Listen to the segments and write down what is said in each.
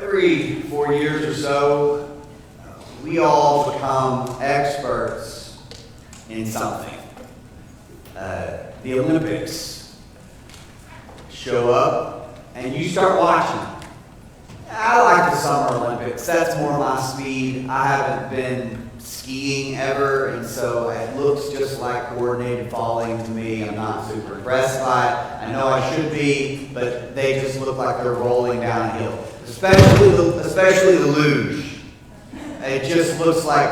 Every 4 years or so, we all become experts in something. The Olympics show up and you start watching. I like the Summer Olympics. That's more my speed. I haven't been skiing ever, and so it looks just like coordinated falling to me. I'm not super impressed by it. I know I should be, but they just look like they're rolling downhill. Especially the luge. It just looks like,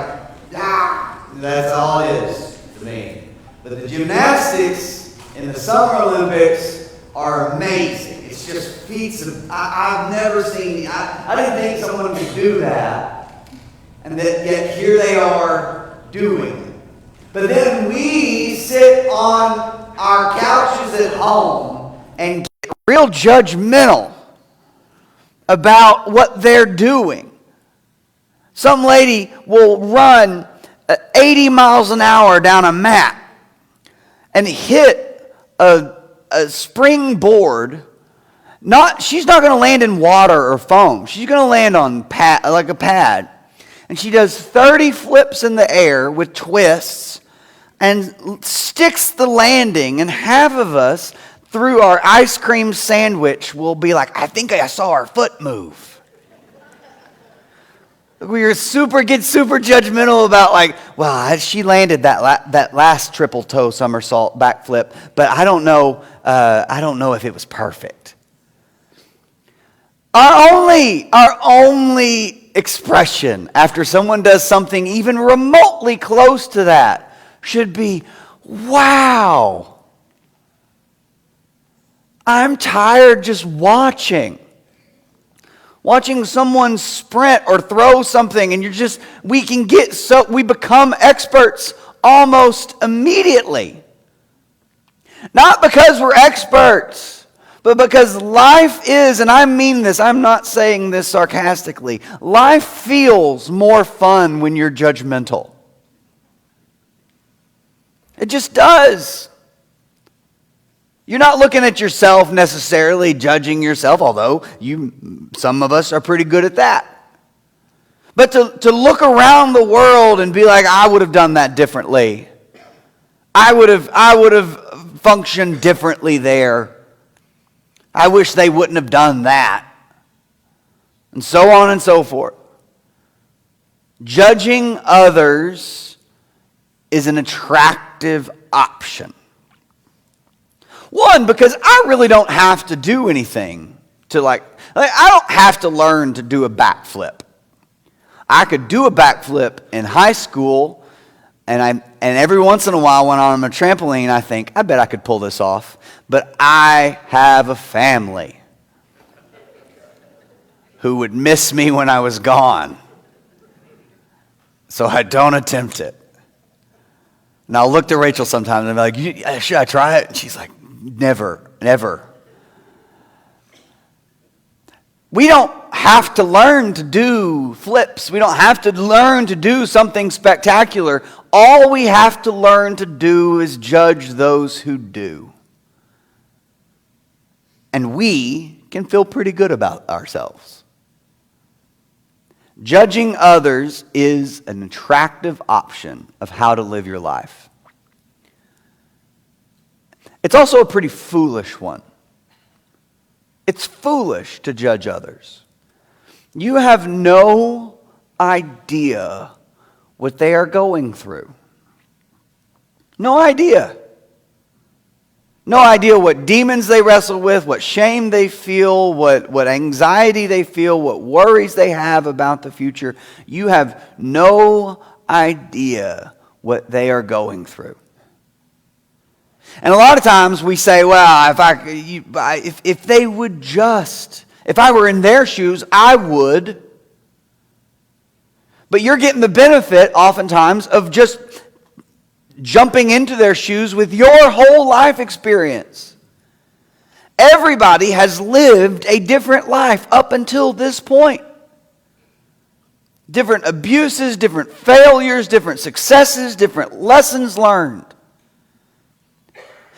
that's all it is to me. But the gymnastics in the Summer Olympics are amazing. It's just feats of, I've never seen, I didn't think someone could do that. And that yet here they are doing it. But then we sit on our couches at home and get real judgmental about what they're doing. Some lady will run 80 miles an hour down a mat and hit a springboard. She's not going to land in water or foam. She's going to land on like a pad. And she does 30 flips in the air with twists and sticks the landing. And half of us, through our ice cream sandwich, will be like, I think I saw her foot move. We get super judgmental about she landed that last triple toe somersault backflip, but I don't know if it was perfect. Our only expression after someone does something even remotely close to that should be, wow. I'm tired just watching someone sprint or throw something, and we become experts almost immediately. Not because we're experts, but because life is, and I mean this, I'm not saying this sarcastically, life feels more fun when you're judgmental. It just does. You're not looking at yourself necessarily, judging yourself, although some of us are pretty good at that. But to look around the world and be like, I would have done that differently. I would have functioned differently there. I wish they wouldn't have done that. And so on and so forth. Judging others is an attractive option. One, because I really don't have to do anything I don't have to learn to do a backflip. I could do a backflip in high school, and every once in a while when I'm on a trampoline, I think, I bet I could pull this off. But I have a family who would miss me when I was gone. So I don't attempt it. And I'll look to Rachel sometimes and be like, should I try it? And she's like, never, never. We don't have to learn to do flips. We don't have to learn to do something spectacular. All we have to learn to do is judge those who do. And we can feel pretty good about ourselves. Judging others is an attractive option of how to live your life. It's also a pretty foolish one. It's foolish to judge others. You have no idea what they are going through. No idea. No idea what demons they wrestle with, what shame they feel, what anxiety they feel, what worries they have about the future. You have no idea what they are going through. And a lot of times we say, well, if they would just, if I were in their shoes, I would. But you're getting the benefit oftentimes of just jumping into their shoes with your whole life experience. Everybody has lived a different life up until this point. Different abuses, different failures, different successes, different lessons learned.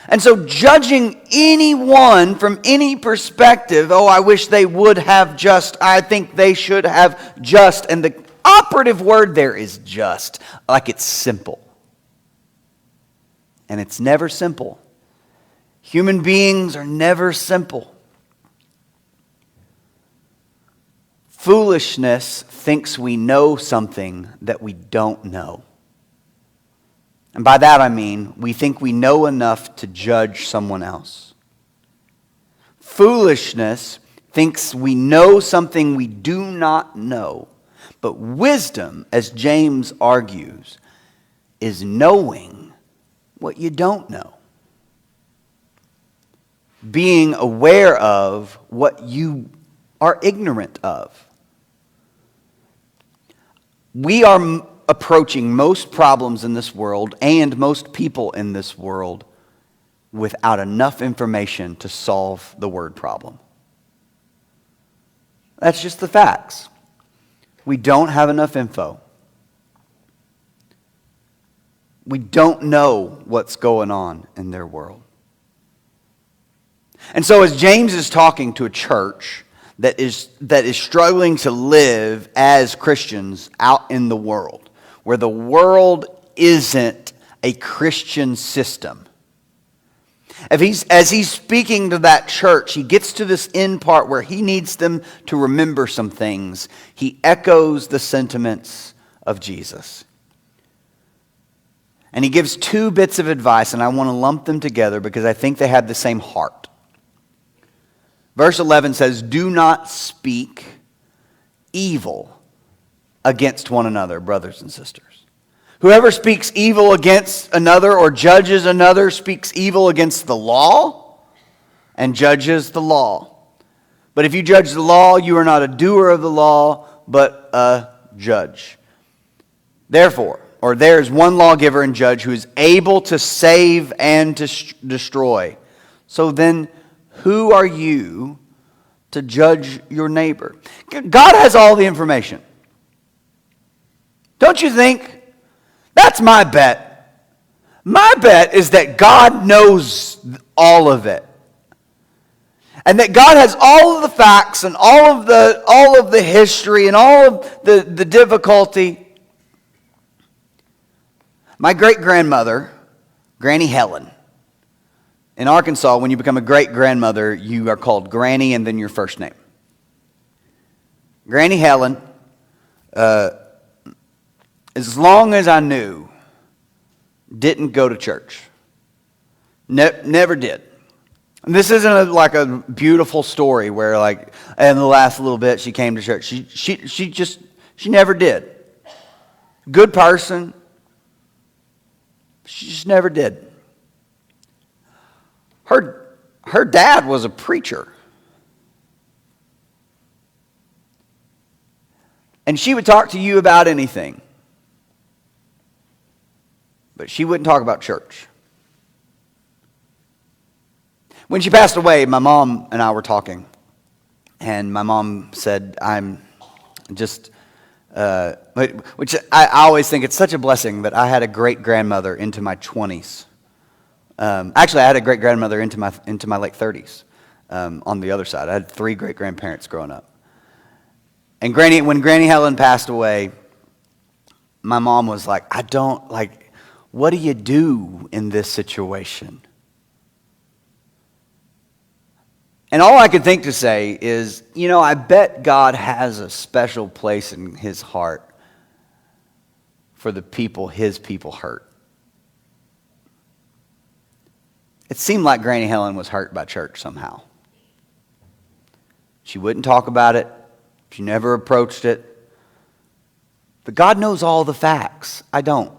And so judging anyone from any perspective, oh, I wish they would have just, I think they should have just, and the operative word there is just, like it's simple. And it's never simple. Human beings are never simple. Foolishness thinks we know something that we don't know. And by that I mean, we think we know enough to judge someone else. Foolishness thinks we know something we do not know. But wisdom, as James argues, is knowing what you don't know. Being aware of what you are ignorant of. We are approaching most problems in this world and most people in this world without enough information to solve the word problem. That's just the facts. We don't have enough info. We don't know what's going on in their world. And so as James is talking to a church that is struggling to live as Christians out in the world, where the world isn't a Christian system. As he's speaking to that church, he gets to this end part where he needs them to remember some things. He echoes the sentiments of Jesus. And he gives two bits of advice, and I want to lump them together because I think they have the same heart. Verse 11 says, "Do not speak evil against one another, brothers and sisters. Whoever speaks evil against another or judges another speaks evil against the law and judges the law. But if you judge the law, you are not a doer of the law, but a judge. Therefore, or there is one lawgiver and judge who is able to save and to destroy. So then, who are you to judge your neighbor?" God has all the information. Don't you think? That's my bet. My bet is that God knows all of it. And that God has all of the facts and all of the history and all of the difficulty. My great-grandmother, Granny Helen, in Arkansas, when you become a great-grandmother, you are called Granny and then your first name. Granny Helen, as long as I knew, didn't go to church. Never did. And this isn't like a beautiful story where like in the last little bit she came to church. She never did. Good person. She just never did. Her dad was a preacher. And she would talk to you about anything. But she wouldn't talk about church. When she passed away, my mom and I were talking. And my mom said, I'm just, which I always think it's such a blessing that I had a great-grandmother into my 20s. Actually, I had a great-grandmother into my late 30s on the other side. I had 3 great-grandparents growing up. And when Granny Helen passed away, my mom was like, what do you do in this situation? And all I could think to say is, I bet God has a special place in his heart for the people his people hurt. It seemed like Granny Helen was hurt by church somehow. She wouldn't talk about it. She never approached it. But God knows all the facts. I don't.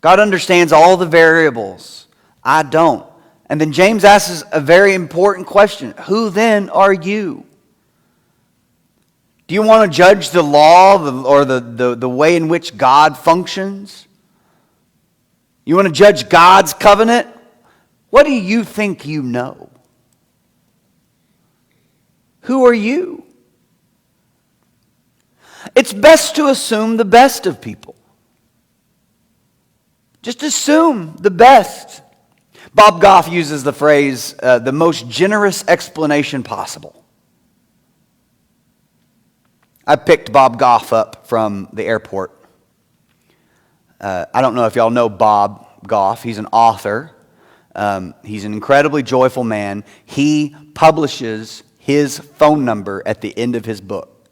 God understands all the variables. I don't. And then James asks a very important question. Who then are you? Do you want to judge the law or the way in which God functions? You want to judge God's covenant? What do you think you know? Who are you? It's best to assume the best of people. Just assume the best. Bob Goff uses the phrase, the most generous explanation possible. I picked Bob Goff up from the airport. I don't know if y'all know Bob Goff. He's an author. He's an incredibly joyful man. He publishes his phone number at the end of his book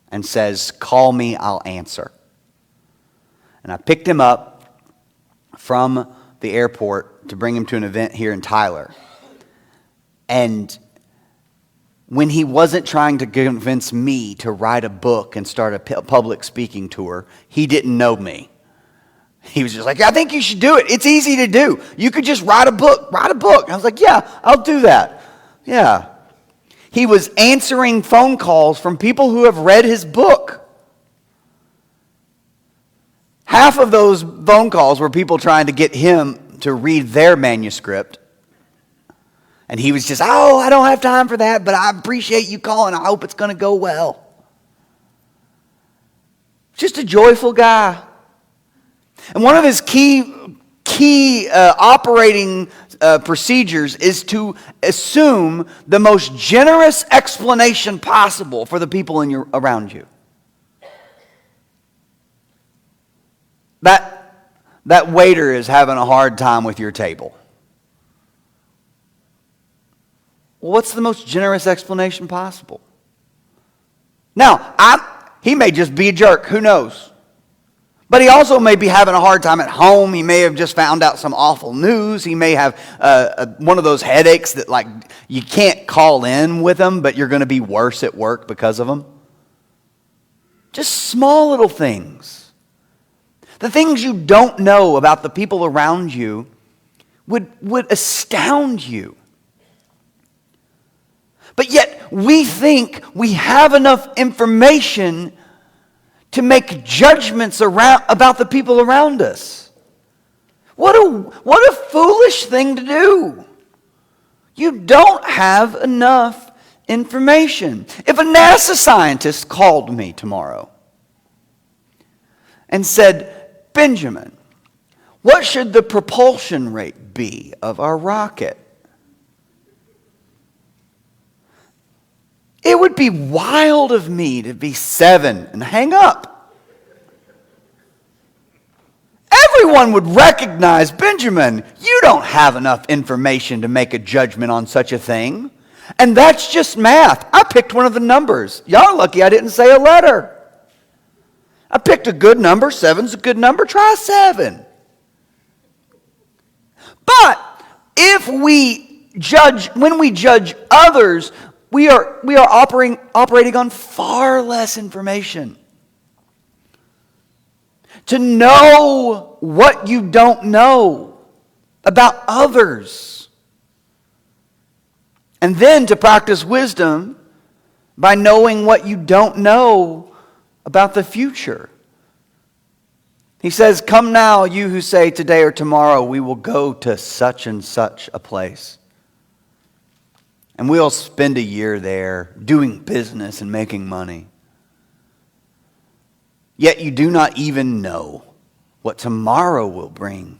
and says, "Call me, I'll answer." And I picked him up from the airport to bring him to an event here in Tyler. And when he wasn't trying to convince me to write a book and start a public speaking tour, he didn't know me. He was just like, "I think you should do it. It's easy to do. You could just write a book. Write a book." I was like, "Yeah, I'll do that." Yeah. He was answering phone calls from people who have read his book. Half of those phone calls were people trying to get him to read their manuscript. And he was just, "Oh, I don't have time for that, but I appreciate you calling. I hope it's going to go well." Just a joyful guy. And one of his key operating procedures is to assume the most generous explanation possible for the people around you. That waiter is having a hard time with your table. Well, what's the most generous explanation possible? Now, he may just be a jerk. Who knows? But he also may be having a hard time at home. He may have just found out some awful news. He may have one of those headaches that like you can't call in with them, but you're going to be worse at work because of them. Just small little things. The things you don't know about the people around you would astound you. But yet we think we have enough information to make judgments about the people around us. What a foolish thing to do. You don't have enough information. If a NASA scientist called me tomorrow and said, "Benjamin, what should the propulsion rate be of our rocket?" It would be wild of me to be 7 and hang up. Everyone would recognize, "Benjamin, you don't have enough information to make a judgment on such a thing. And that's just math. I picked one of the numbers. Y'all are lucky I didn't say a letter. I picked a good number. 7's a good number. Try 7. But if when we judge others, we are operating on far less information. To know what you don't know about others. And then to practice wisdom by knowing what you don't know about the future. He says, "Come now, you who say today or tomorrow we will go to such and such a place. And we'll spend a year there doing business and making money. Yet you do not even know what tomorrow will bring.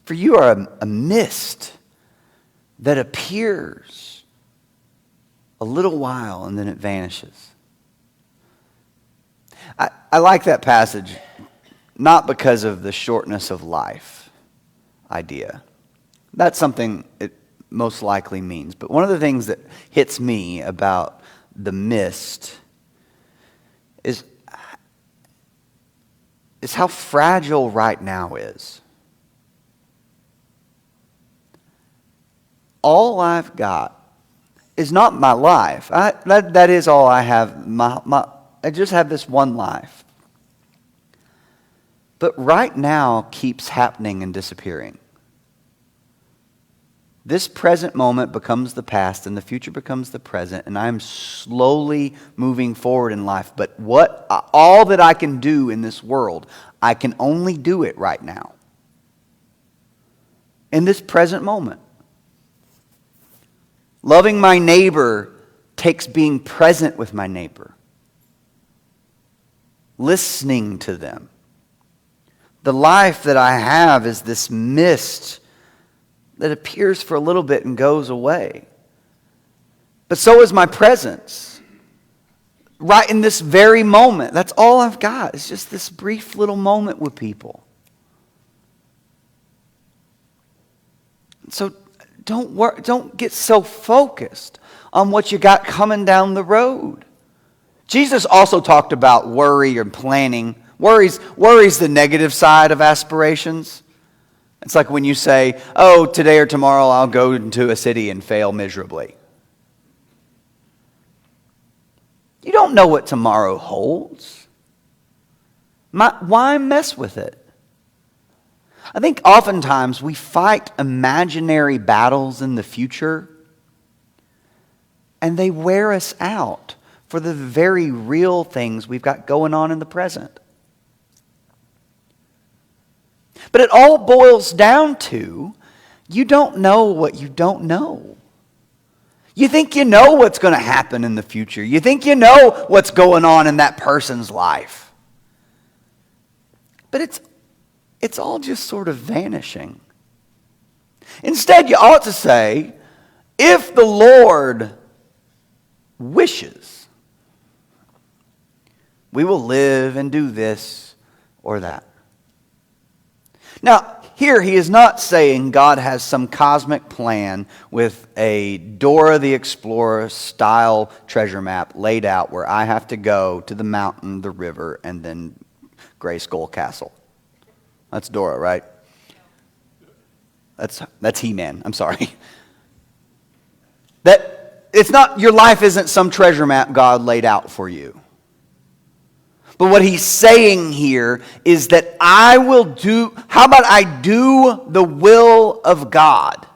For you are a mist that appears a little while and then it vanishes." I like that passage, not because of the shortness of life idea. That's something it most likely means. But one of the things that hits me about the mist is how fragile right now is. All I've got is not my life. That is all I have. I just have this one life. But right now keeps happening and disappearing. This present moment becomes the past and the future becomes the present, and I'm slowly moving forward in life. But all that I can do in this world, I can only do it right now. In this present moment. Loving my neighbor takes being present with my neighbor. Listening to them. The life that I have is this mist that appears for a little bit and goes away. But so is my presence. Right in this very moment. That's all I've got. It's just this brief little moment with people. So don't get so focused on what you got coming down the road. Jesus also talked about worry and planning. Worry's the negative side of aspirations. It's like when you say, oh, today or tomorrow I'll go into a city and fail miserably. You don't know what tomorrow holds. Why mess with it? I think oftentimes we fight imaginary battles in the future, and they wear us out for the very real things we've got going on in the present. But it all boils down to, you don't know what you don't know. You think you know what's going to happen in the future. You think you know what's going on in that person's life. But it's all just sort of vanishing. Instead, you ought to say, if the Lord wishes, we will live and do this or that. Now, here he is not saying God has some cosmic plan with a Dora the Explorer style treasure map laid out where I have to go to the mountain, the river, and then Gray Skull Castle. That's Dora, right? That's He-Man. I'm sorry. It's not, your life isn't some treasure map God laid out for you. But what he's saying here is that how about I do the will of God?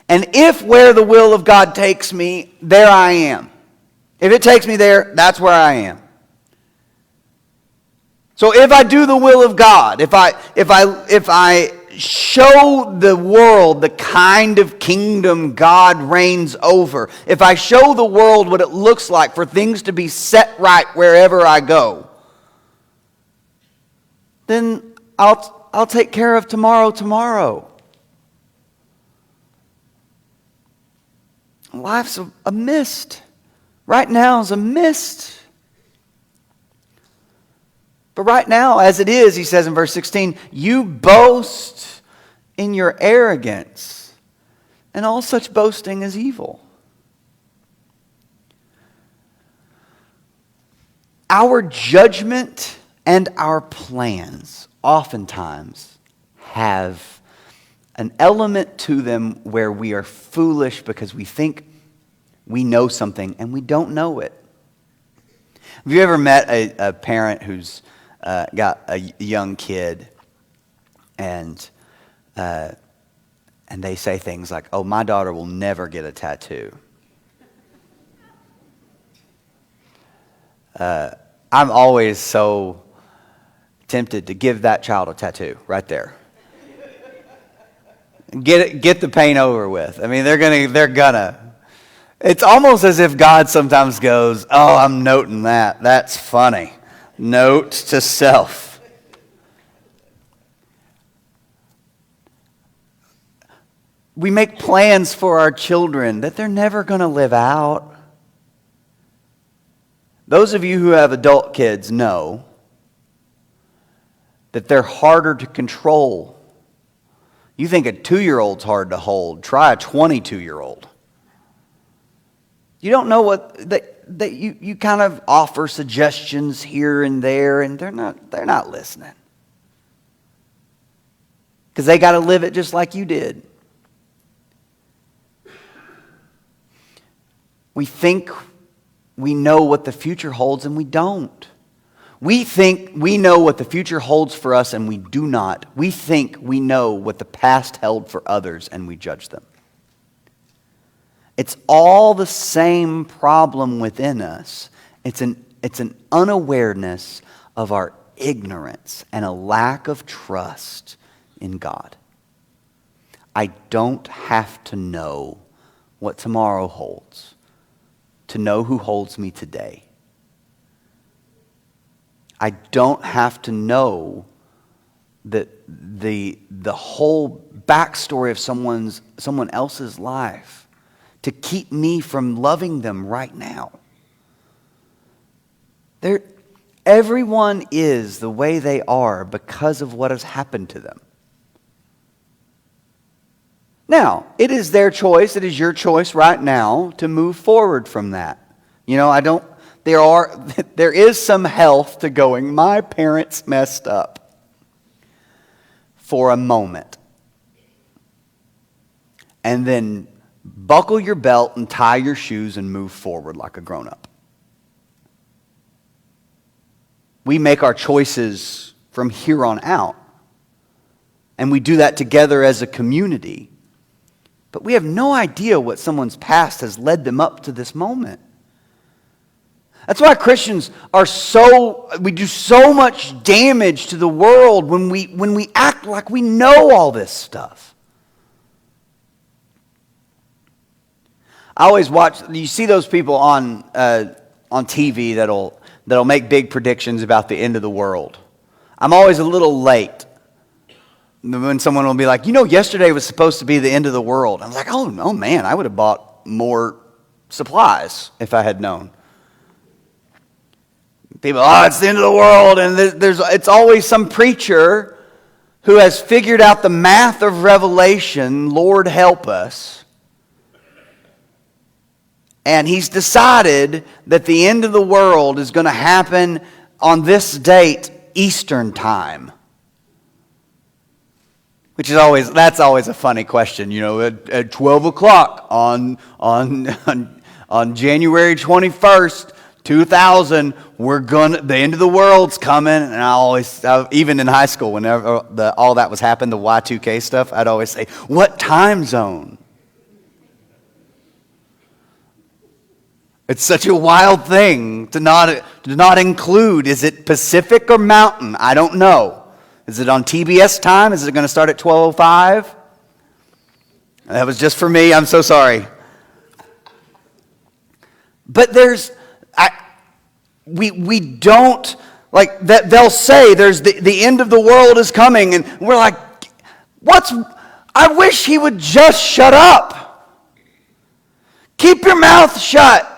And if where the will of God takes me, there I am. If it takes me there, that's where I am. So if I do the will of God, if I show the world the kind of kingdom God reigns over, if I show the world what it looks like for things to be set right wherever I go, then I'll take care of tomorrow. Life's a mist. Right now is a mist. But right now, as it is, he says in verse 16, you boast in your arrogance, and all such boasting is evil. Our judgment and our plans oftentimes have an element to them where we are foolish because we think we know something and we don't know it. Have you ever met a parent who's got a young kid and they say things like, oh, my daughter will never get a tattoo. I'm always so tempted to give that child a tattoo right there. Get the pain over with. I mean, they're gonna. It's almost as if God sometimes goes, oh, I'm noting that. That's funny. Note to self. We make plans for our children that they're never going to live out. Those of you who have adult kids know that they're harder to control. You think a 2-year-old's hard to hold. Try a 22-year-old. You don't know what that you kind of offer suggestions here and there, and they're not listening. Because they got to live it just like you did. We think we know what the future holds, and we don't. We think we know what the future holds for us, and we do not. We think we know what the past held for others, and we judge them. It's all the same problem within us. It's an unawareness of our ignorance and a lack of trust in God. I don't have to know what tomorrow holds to know who holds me today. I don't have to know the whole backstory of someone else's life to keep me from loving them right now. Everyone is the way they are because of what has happened to them. Now, it is their choice, it is your choice right now to move forward from that. There is some health to going, my parents messed up, for a moment. And then buckle your belt and tie your shoes and move forward like a grown-up. We make our choices from here on out. And we do that together as a community. But we have no idea what someone's past has led them up to this moment. That's why Christians we do so much damage to the world when we act like we know all this stuff. I always you see those people on TV that'll make big predictions about the end of the world. I'm always a little late when someone will be like, yesterday was supposed to be the end of the world. I'm like, oh man, I would have bought more supplies if I had known. People, it's the end of the world, and it's always some preacher who has figured out the math of Revelation, Lord help us, and he's decided that the end of the world is going to happen on this date, Eastern time. That's always a funny question, at 12 o'clock on January 21st, 2000, the end of the world's coming. And even in high school, whenever all that was happening, the Y2K stuff, I'd always say, what time zone? It's such a wild thing to not include. Is it Pacific or Mountain? I don't know. Is it on TBS time? Is it going to start at 12:05? That was just for me. I'm so sorry. But we don't, like, that they'll say there's the end of the world is coming, and we're like, I wish he would just shut up. Keep your mouth shut.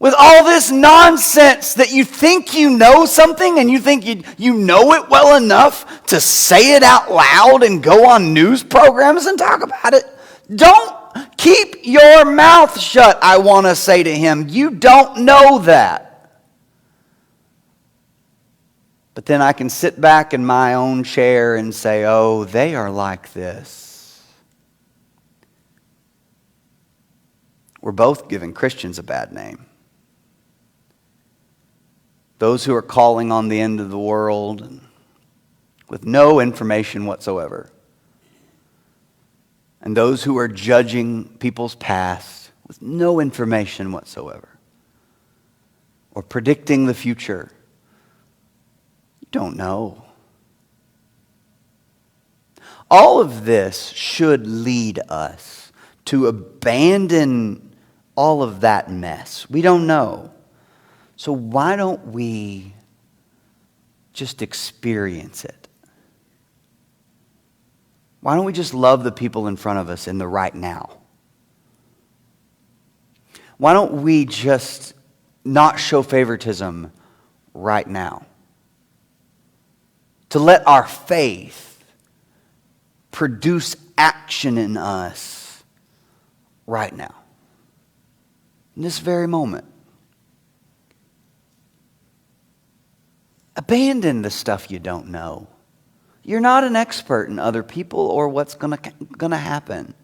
With all this nonsense that you think you know something and you think you know it well enough to say it out loud and go on news programs and talk about it. Don't keep your mouth shut, I want to say to him. You don't know that. But then I can sit back in my own chair and say, oh, they are like this. We're both giving Christians a bad name. Those who are calling on the end of the world with no information whatsoever. And those who are judging people's past with no information whatsoever. Or predicting the future. You don't know. All of this should lead us to abandon all of that mess. We don't know. So why don't we just experience it? Why don't we just love the people in front of us in the right now? Why don't we just not show favoritism right now? To let our faith produce action in us right now. In this very moment. Abandon the stuff you don't know. You're not an expert in other people or what's going to happen.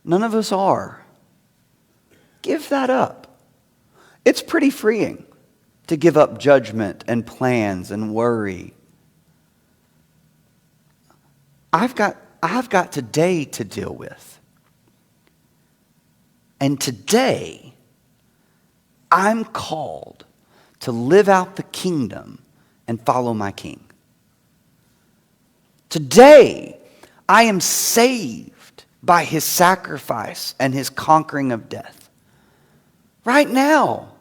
None of us are. Give that up. It's pretty freeing to give up judgment and plans and worry. I've got today to deal with. And today, I'm called to live out the kingdom and follow my King. Today, I am saved by his sacrifice and his conquering of death. Right now.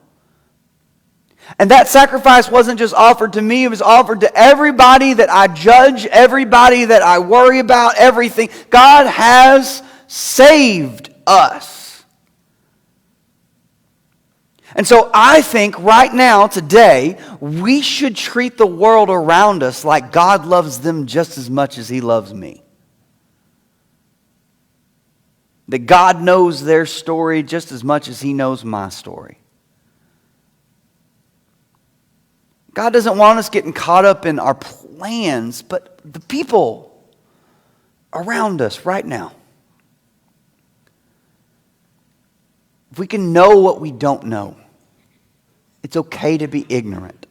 And that sacrifice wasn't just offered to me, it was offered to everybody that I judge, everybody that I worry about, everything. God has saved us. And so I think right now, today, we should treat the world around us like God loves them just as much as He loves me. That God knows their story just as much as He knows my story. God doesn't want us getting caught up in our plans, but the people around us right now. If we can know what we don't know, it's okay to be ignorant.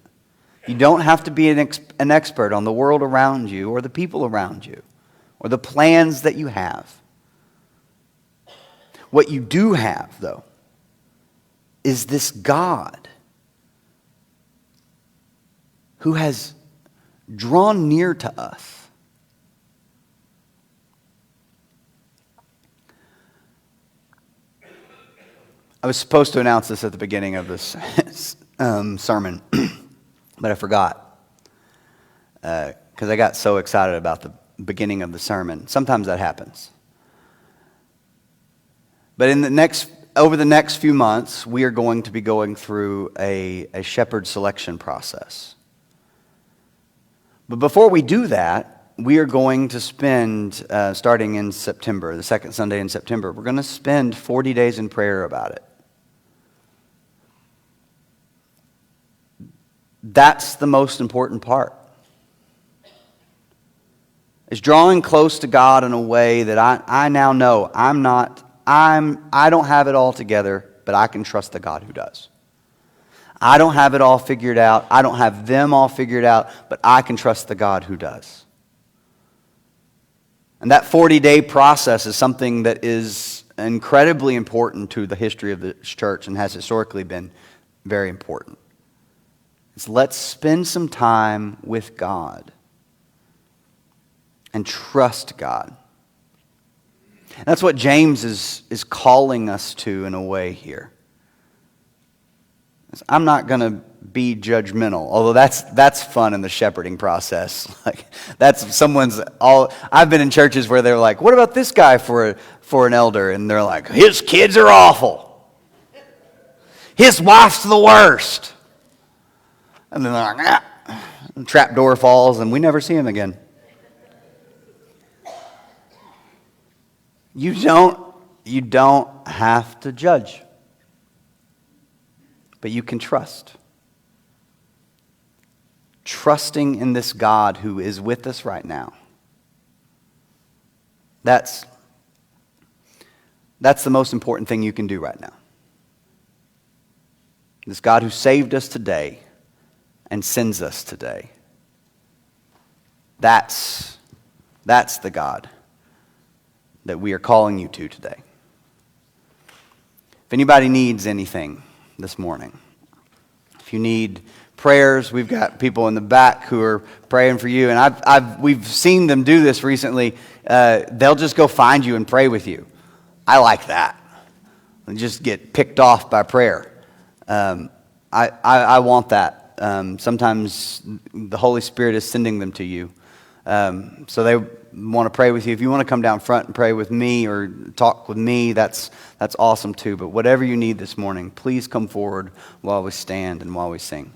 You don't have to be an expert on the world around you or the people around you or the plans that you have. What you do have, though, is this God who has drawn near to us. I was supposed to announce this at the beginning of this sermon, but I forgot because I got so excited about the beginning of the sermon. Sometimes that happens. But over the next few months, we are going to be going through a shepherd selection process. But before we do that, we are going to spend, starting in September, the second Sunday in September, we're going to spend 40 days in prayer about it. That's the most important part. It's drawing close to God in a way that I now know I don't have it all together, but I can trust the God who does. I don't have it all figured out. I don't have them all figured out, but I can trust the God who does. And that 40-day process is something that is incredibly important to the history of the church and has historically been very important. It's let's spend some time with God and trust God. And that's what James is calling us to in a way here. I'm not going to be judgmental, although that's fun in the shepherding process. Like I've been in churches where they're like, "What about this guy for an elder?" And they're like, "His kids are awful. His wife's the worst." And then they're like, the trap door falls and we never see him again. You don't have to judge. But you can trust. Trusting in this God who is with us right now. That's the most important thing you can do right now. This God who saved us today and sends us today. That's the God that we are calling you to today. If anybody needs anything this morning, if you need prayers, we've got people in the back who are praying for you, and we've seen them do this recently. They'll just go find you and pray with you. I like that. And just get picked off by prayer. I want that. Sometimes the Holy Spirit is sending them to you. So they want to pray with you. If you want to come down front and pray with me or talk with me, that's awesome too. But whatever you need this morning, please come forward while we stand and while we sing.